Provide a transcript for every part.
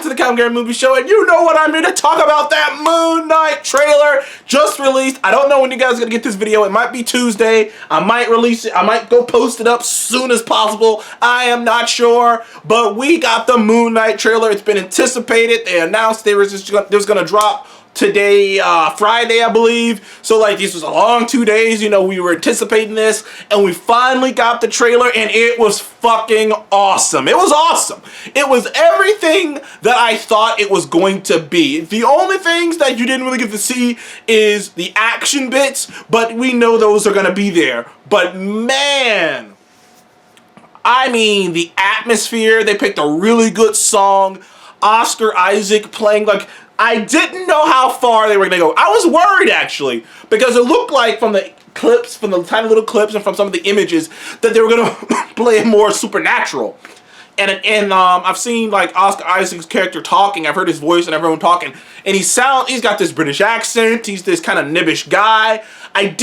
to the Commentary Movie Show, and you know what I'm here to talk about, that Moon Knight trailer just released. I don't know when you guys are going to get this video. It might be Tuesday. I might release it. I might go post it up soon as possible. I am not sure, but we got the Moon Knight trailer. It's been anticipated. They announced they was going to drop today, Friday, I believe. So like, this was a long 2 days, you know, we were anticipating this, and we finally got the trailer, and it was fucking awesome. It was awesome. It was everything that I thought it was going to be. The only things that you didn't really get to see is the action bits, but we know those are gonna be there. But man, I mean, the atmosphere, they picked a really good song. Oscar Isaac playing, like, I didn't know how far they were going to go. I was worried, actually, because it looked like from the clips, from the tiny little clips and from some of the images, that they were going to play more supernatural. And I've seen, like, Oscar Isaac's character talking. I've heard his voice and everyone talking. And he's got this British accent. He's this kind of nibbish guy. I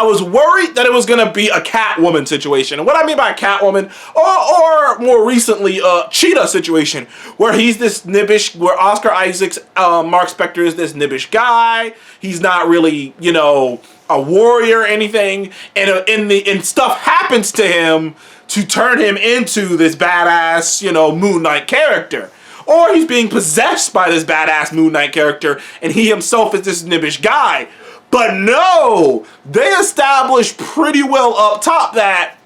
was worried that it was going to be a Catwoman situation. And what I mean by Catwoman, or more recently, a Cheetah situation, where he's this nibbish, where Oscar Isaac's Mark Spector is this nibbish guy. He's not really, you know, a warrior or anything. And stuff happens to him to turn him into this badass, you know, Moon Knight character. Or he's being possessed by this badass Moon Knight character, and he himself is this nibbish guy. But no, they established pretty well up top that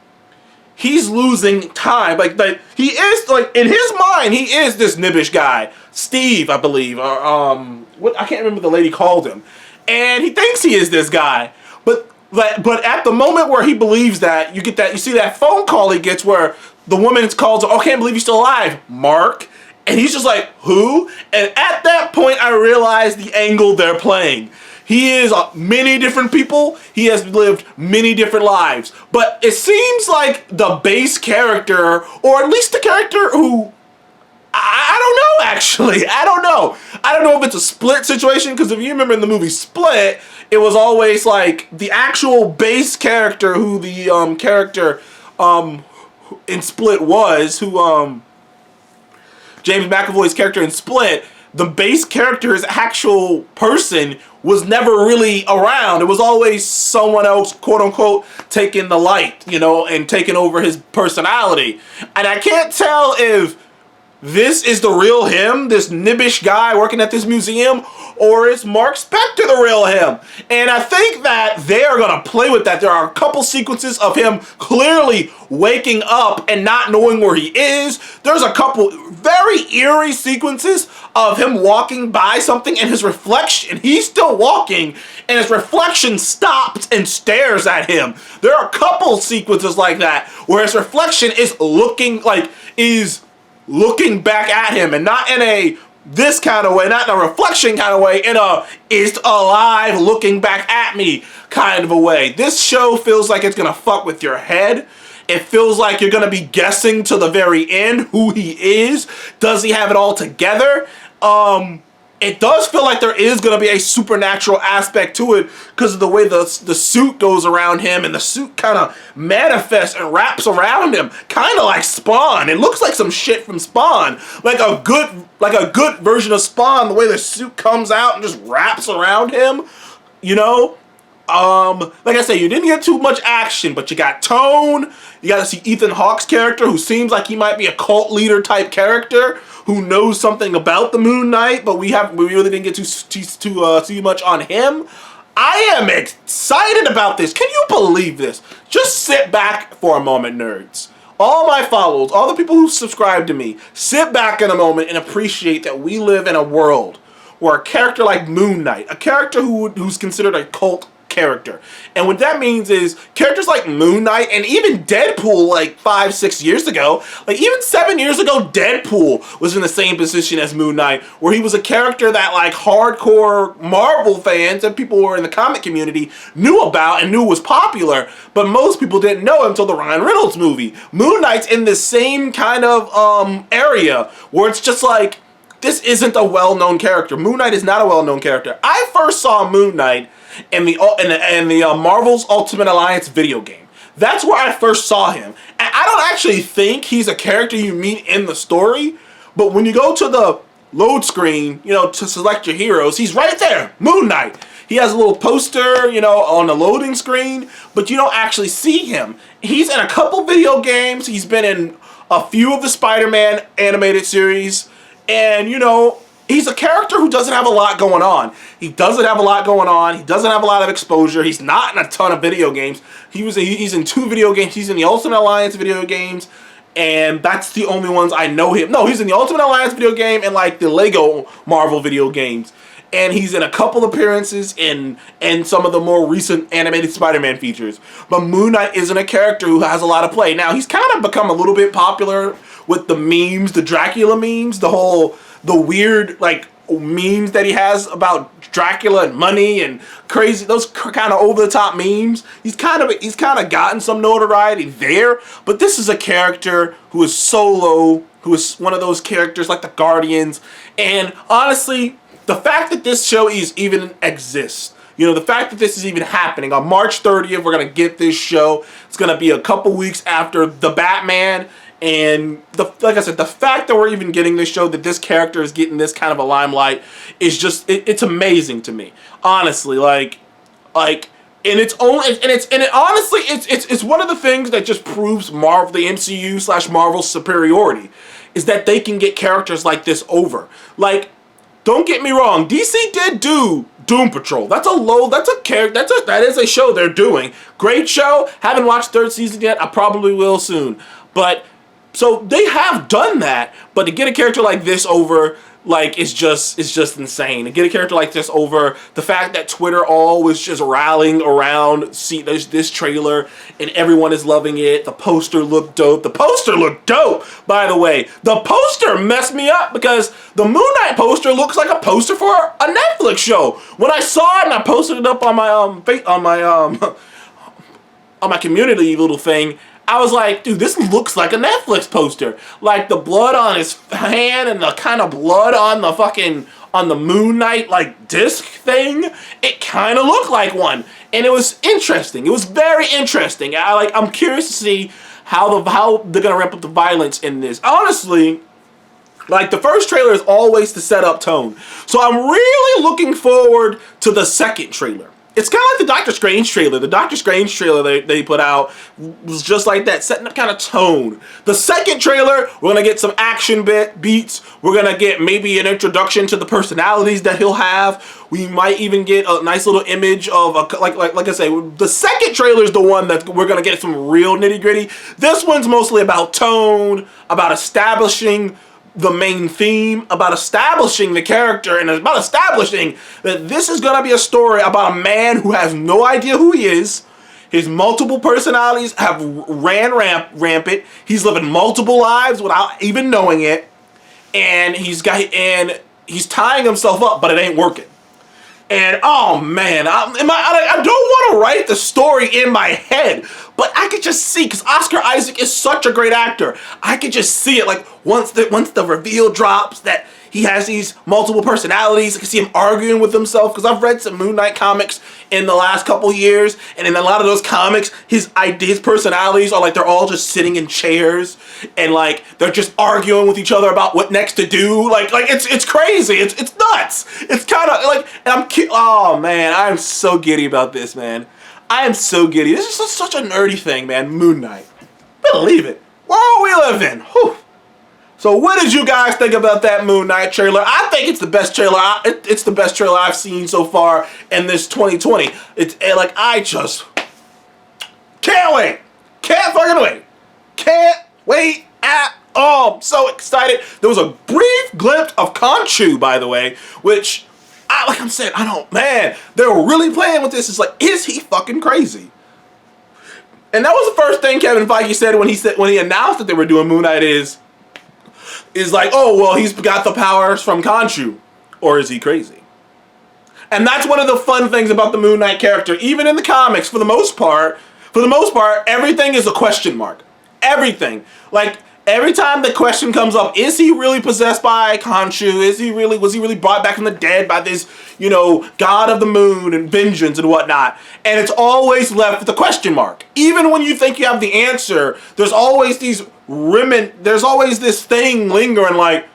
he's losing time. Like he is, like, in his mind, he is this nibbish guy. Steve, I believe, or what, I can't remember what the lady called him. And he thinks he is this guy. But at the moment where he believes that, you see that phone call he gets where the woman calls, "Oh, I can't believe you're still alive, Mark." And he's just like, "Who?" And at that point, I realized the angle they're playing. He is many different people. He has lived many different lives. But it seems like the base character, or at least the character who, I don't know, actually. I don't know. I don't know if it's a Split situation, because if you remember in the movie Split, it was always like the actual base character who the character in Split was, who James McAvoy's character in Split, the base character's actual person was never really around. It was always someone else, quote unquote, taking the light, you know, and taking over his personality. And I can't tell if this is the real him, this nibbish guy working at this museum, or is Mark Spector the real him? And I think that they are going to play with that. There are a couple sequences of him clearly waking up and not knowing where he is. There's a couple very eerie sequences of him walking by something and his reflection, he's still walking, and his reflection stops and stares at him. There are a couple sequences like that where his reflection is looking back at him, and not in a this kind of way, not in a reflection kind of way, in a is alive looking back at me kind of a way. This show feels like it's gonna fuck with your head. It feels like you're gonna be guessing to the very end who he is. Does he have it all together? It does feel like there is going to be a supernatural aspect to it because of the way the suit goes around him, and the suit kind of manifests and wraps around him, kind of like Spawn. It looks like some shit from Spawn, like a good version of Spawn. The way the suit comes out and just wraps around him, you know. Like I say, you didn't get too much action, but you got tone. You got to see Ethan Hawke's character, who seems like he might be a cult leader type character, who knows something about the Moon Knight, but we really didn't get to see much on him. I am excited about this. Can you believe this? Just sit back for a moment, nerds. All my followers, all the people who subscribe to me, sit back in a moment and appreciate that we live in a world where a character like Moon Knight, a character who's considered a cult character. And what that means is characters like Moon Knight and even Deadpool, like 5-6 years ago, like even 7 years ago, Deadpool was in the same position as Moon Knight, where he was a character that like hardcore Marvel fans and people who were in the comic community knew about and knew was popular, but most people didn't know until the Ryan Reynolds movie. Moon Knight's in the same kind of area where it's just like, this isn't a well-known character. Moon Knight is not a well-known character. I first saw Moon Knight in the Marvel's Ultimate Alliance video game. That's where I first saw him. And I don't actually think he's a character you meet in the story, But when you go to the load screen, you know, to select your heroes, he's right there, Moon Knight. He has a little poster, you know, on the loading screen, but you don't actually see him. He's in a couple video games. He's been in a few of the Spider-Man animated series, and, you know, he's a character who doesn't have a lot going on. He doesn't have a lot going on. He doesn't have a lot of exposure. He's not in a ton of video games. He's in 2 video games. He's in the Ultimate Alliance video games, and that's the only ones I know him. No, he's in the Ultimate Alliance video game and like the Lego Marvel video games. And he's in a couple appearances in some of the more recent animated Spider-Man features. But Moon Knight isn't a character who has a lot of play. Now, he's kind of become a little bit popular with the memes, the Dracula memes, the weird, like, memes that he has about Dracula and money and crazy, those kind of over-the-top memes. He's kind of gotten some notoriety there. But this is a character who is solo, who is one of those characters like the Guardians. And honestly, the fact that this show even exists, you know, the fact that this is even happening on March 30th, we're going to get this show. It's going to be a couple weeks after The Batman. And like I said, the fact that we're even getting this show, that this character is getting this kind of a limelight, is just, it's amazing to me. Honestly, honestly, it's one of the things that just proves the MCU / Marvel's superiority, is that they can get characters like this over. Like, don't get me wrong, DC did do Doom Patrol. That is a show they're doing. Great show. Haven't watched 3rd season yet. I probably will soon. But so they have done that, but to get a character like this over, like, it's just insane. To get a character like this over, the fact that Twitter all was just rallying around this trailer and everyone is loving it. The poster looked dope. The poster looked dope, by the way. The poster messed me up because the Moon Knight poster looks like a poster for a Netflix show. When I saw it and I posted it up on my on my community little thing, I was like, dude, this looks like a Netflix poster. Like, the blood on his hand and the kind of blood on the Moon Knight, like, disc thing, it kind of looked like one. And it was interesting. It was very interesting. I'm curious to see how they're going to ramp up the violence in this. Honestly, like, the first trailer is always to set up tone. So I'm really looking forward to the second trailer. It's kind of like the Doctor Strange trailer. The Doctor Strange trailer they put out was just like that, setting up kind of tone. The second trailer, we're going to get some action beats. We're going to get maybe an introduction to the personalities that he'll have. We might even get a nice little image of, like I say, the second trailer is the one that we're going to get some real nitty-gritty. This one's mostly about tone, about establishing the main theme, about establishing the character, and about establishing that this is going to be a story about a man who has no idea who he is. His multiple personalities have ran rampant. He's living multiple lives without even knowing it, and he's tying himself up, but it ain't working. And oh man, I don't want to write the story in my head, but I could just see, because Oscar Isaac is such a great actor, I could just see it. Like, once the reveal drops that he has these multiple personalities, I can see him arguing with himself, because I've read some Moon Knight comics in the last couple years, and in a lot of those comics, his personalities are like they're all just sitting in chairs, and like they're just arguing with each other about what next to do. Like it's crazy. It's nuts. It's kind of like, and oh man, I'm so giddy about this, man. I am so giddy. This is just such a nerdy thing, man. Moon Knight. Believe it. World we live in. Whew. So what did you guys think about that Moon Knight trailer? I think it's the best trailer. It's the best trailer I've seen so far in this 2020. It's like, I just can't wait. Can't fucking wait. Can't wait at all. I'm so excited. There was a brief glimpse of Khonshu, by the way, which, like I said, man, they were really playing with this. It's like, is he fucking crazy? And that was the first thing Kevin Feige said when he announced that they were doing Moon Knight is like, oh, well, he's got the powers from Khonshu. Or is he crazy? And that's one of the fun things about the Moon Knight character. Even in the comics, for the most part, everything is a question mark. Everything. Like, every time the question comes up, is he really possessed by Khonshu? Was he really brought back from the dead by this, god of the moon and vengeance and whatnot? And it's always left with a question mark. Even when you think you have the answer, there's always this thing lingering like,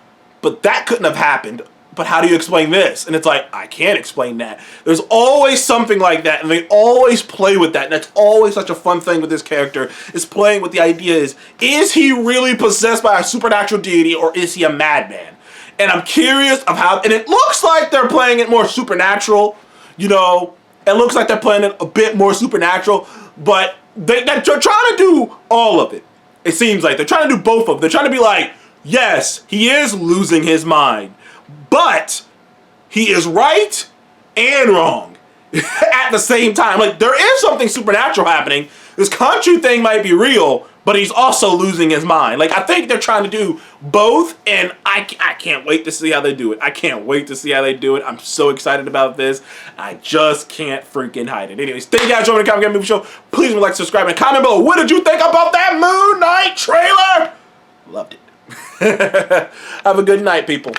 but that couldn't have happened. But how do you explain this? And it's like, I can't explain that. There's always something like that, and they always play with that, and that's always such a fun thing with this character, is playing with the idea is he really possessed by a supernatural deity, or is he a madman? And I'm curious of how, and it looks like they're playing it more supernatural, you know, it looks like they're playing it a bit more supernatural, but they're trying to do all of it. It seems like they're trying to do both of them. They're trying to be like, yes, he is losing his mind, but he is right and wrong at the same time. Like, there is something supernatural happening. This Khonshu thing might be real, but he's also losing his mind. Like, I think they're trying to do both, and I can't wait to see how they do it. I can't wait to see how they do it. I'm so excited about this. I just can't freaking hide it. Anyways, thank you guys for joining the Comic Game Movie Show. Please like, subscribe, and comment below. What did you think about that Moon Knight trailer? Loved it. Have a good night, people.